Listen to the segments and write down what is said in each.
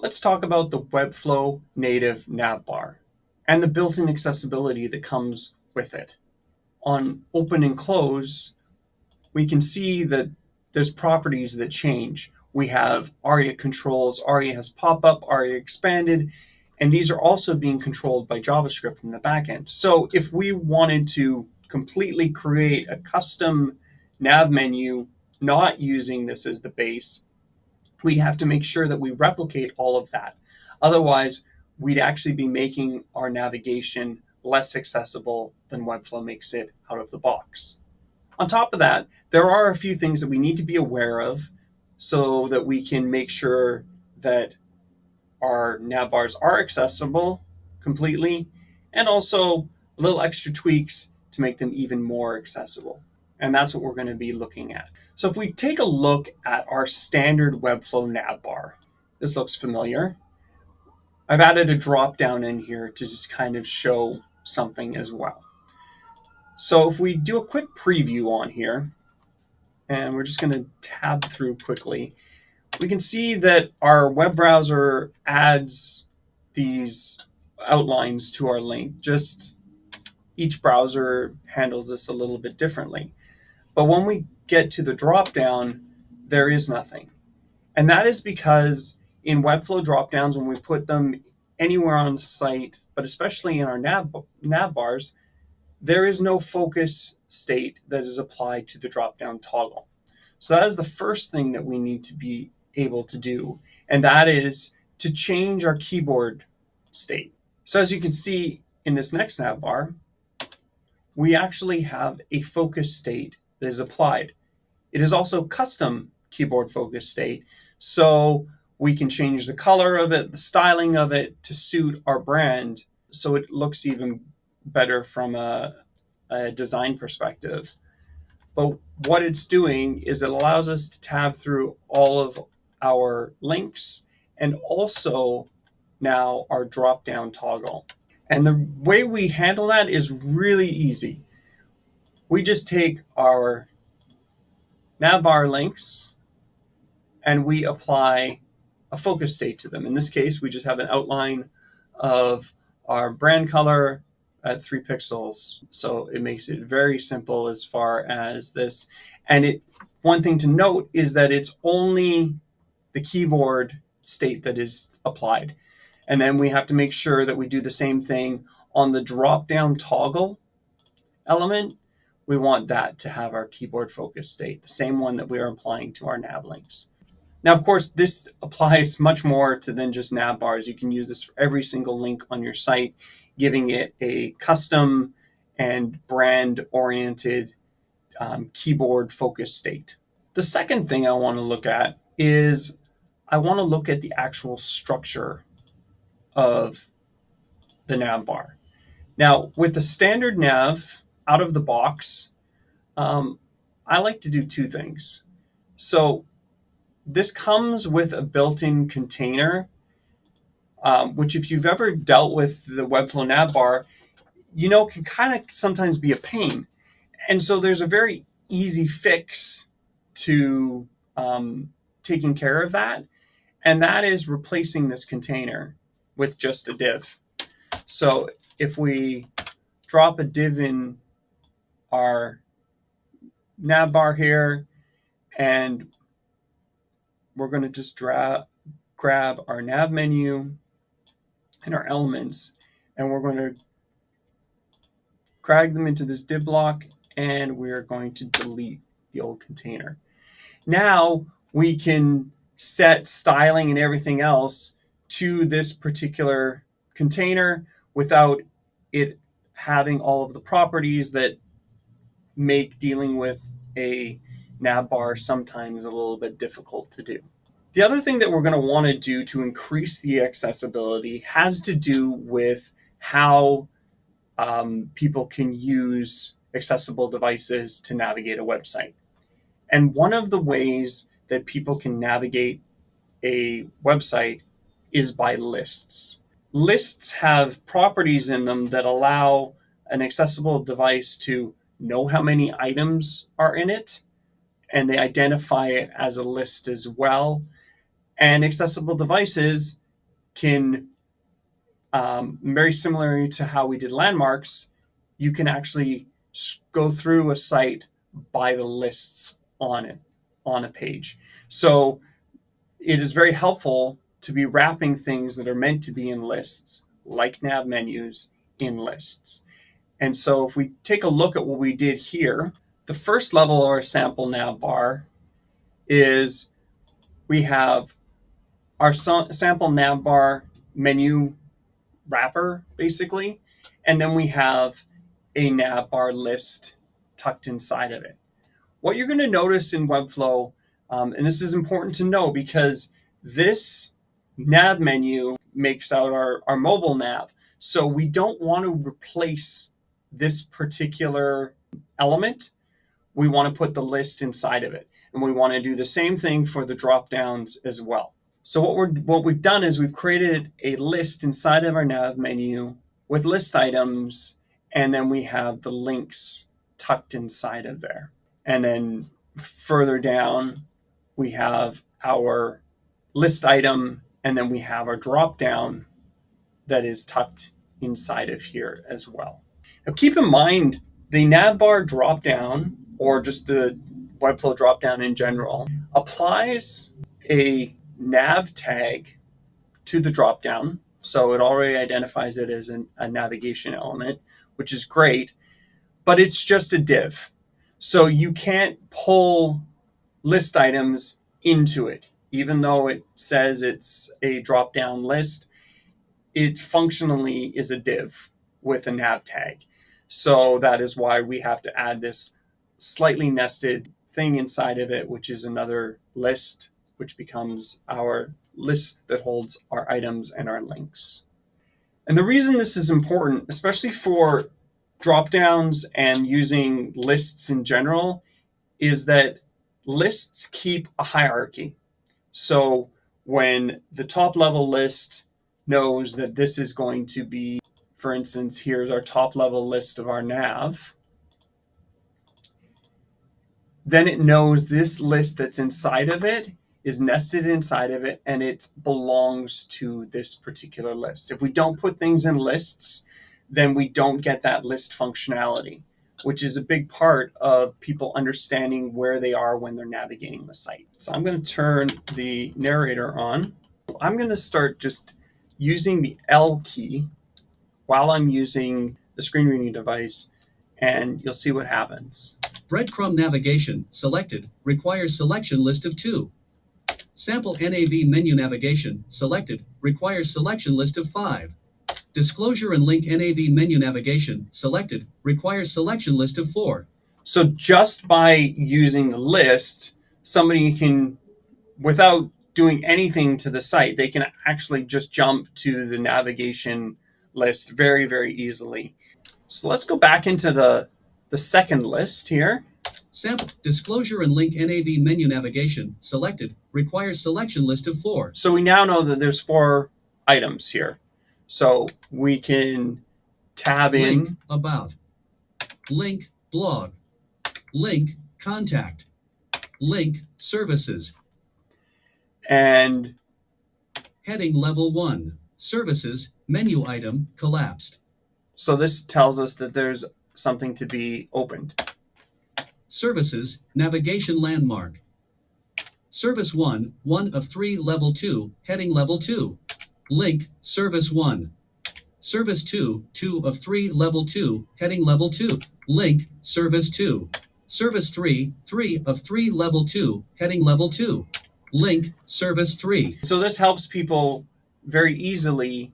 Let's talk about the Webflow native navbar and the built-in accessibility that comes with it. On open and close, we can see that there's properties that change. We have ARIA controls, ARIA has pop-up, ARIA expanded, and these are also being controlled by JavaScript in the backend. So if we wanted to completely create a custom nav menu, not using this as the base, we'd have to make sure that we replicate all of that. Otherwise, we'd actually be making our navigation less accessible than Webflow makes it out of the box. On top of that, there are a few things that we need to be aware of so that we can make sure that our navbars are accessible completely, and also little extra tweaks to make them even more accessible. And that's what we're going to be looking at. So if we take a look at our standard Webflow navbar, this looks familiar. I've added a drop-down in here to just kind of show something as well. So if we do a quick preview on here, and we're just going to tab through quickly, we can see that our web browser adds these outlines to our link. Just each browser handles this a little bit differently. But when we get to the drop-down, there is nothing. And that is because in Webflow drop-downs, when we put them anywhere on the site, but especially in our navbars, there is no focus state that is applied to the drop-down toggle. So that is the first thing that we need to be able to do, and that is to change our keyboard state. So as you can see in this next navbar, we actually have a focus state that is applied. It is also custom keyboard focus state, so we can change the color of it, the styling of it to suit our brand, so it looks even better from a design perspective. But what it's doing is it allows us to tab through all of our links and also now our drop-down toggle. And the way we handle that is really easy. We just take our navbar links and we apply a focus state to them. In this case, we just have an outline of our brand color at 3 pixels. So it makes it very simple as far as this. And one thing to note is that it's only the keyboard state that is applied. And then we have to make sure that we do the same thing on the drop-down toggle element. We want that to have our keyboard focus state, the same one that we are applying to our nav links. Now, of course, this applies much more to than just navbars. You can use this for every single link on your site, giving it a custom and brand-oriented keyboard focus state. The second thing I want to look at is I want to look at the actual structure of the navbar. Now, with the standard nav out of the box, I like to do two things. So this comes with a built-in container, which if you've ever dealt with the Webflow Navbar, you know can kind of sometimes be a pain. And so there's a very easy fix to taking care of that, and that is replacing this container with just a div. So if we drop a div in our navbar here, and we're going to just grab our nav menu and our elements, and we're going to drag them into this div block, and we're going to delete the old container. Now we can set styling and everything else to this particular container without it having all of the properties that make dealing with a navbar sometimes a little bit difficult to do. The other thing that we're going to want to do to increase the accessibility has to do with how people can use accessible devices to navigate a website. And one of the ways that people can navigate a website is by lists. Lists have properties in them that allow an accessible device to know how many items are in it, and they identify it as a list as well. And accessible devices can, very similar to how we did landmarks, you can actually go through a site by the lists on it, on a page. So it is very helpful to be wrapping things that are meant to be in lists, like nav menus, in lists. And so if we take a look at what we did here, the first level of our sample nav bar is we have our sample nav bar menu wrapper, basically, and then we have a nav bar list tucked inside of it. What you're going to notice in Webflow, and this is important to know because this nav menu makes out our mobile nav. So we don't want to replace this particular element. We want to put the list inside of it. And we want to do the same thing for the dropdowns as well. So what we've done is we've created a list inside of our nav menu with list items, and then we have the links tucked inside of there. And then further down, we have our list item, and then we have our dropdown that is tucked inside of here as well. Now keep in mind, the navbar dropdown, or just the Webflow dropdown in general, applies a nav tag to the dropdown. So it already identifies it as a navigation element, which is great, but it's just a div. So you can't pull list items into it. Even though it says it's a drop-down list, it functionally is a div with a nav tag. So that is why we have to add this slightly nested thing inside of it, which is another list, which becomes our list that holds our items and our links. And the reason this is important, especially for drop-downs and using lists in general, is that lists keep a hierarchy. So when the top level list knows that this is going to be, for instance, here's our top level list of our nav, then it knows this list that's inside of it is nested inside of it, and it belongs to this particular list. If we don't put things in lists, then we don't get that list functionality, which is a big part of people understanding where they are when they're navigating the site. So I'm going to turn the narrator on. I'm going to start just using the L key while I'm using the screen reading device, and you'll see what happens. Breadcrumb navigation selected requires selection list of 2. Sample NAV menu navigation selected requires selection list of 5. Disclosure and link NAV menu navigation selected requires selection list of 4. So just by using the list, somebody can, without doing anything to the site, they can actually just jump to the navigation list very, very easily. So let's go back into the second list here. Sample disclosure and link NAV menu navigation selected requires selection list of 4. So we now know that there's 4 items here. So we can tab Link in about, link blog, link contact, link services, and heading level 1, services, menu item collapsed. So this tells us that there's something to be opened. Services, navigation landmark. Service 1, 1 of 3 level 2, heading level 2. Link, service 1. Service 2, 2 of 3 level 2, heading level 2. Link, service 2. Service 3, 3 of 3 level 2, heading level 2. Link, service 3. So this helps people very easily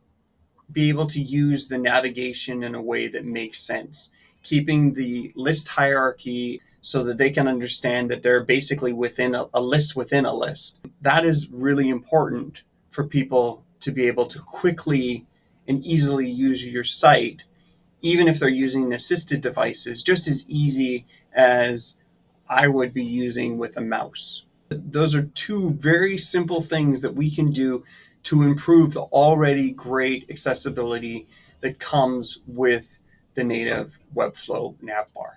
be able to use the navigation in a way that makes sense, keeping the list hierarchy so that they can understand that they're basically within a list within a list. That is really important for people to be able to quickly and easily use your site, even if they're using assisted devices, just as easy as I would be using with a mouse. Those are 2 very simple things that we can do to improve the already great accessibility that comes with the native Webflow Navbar.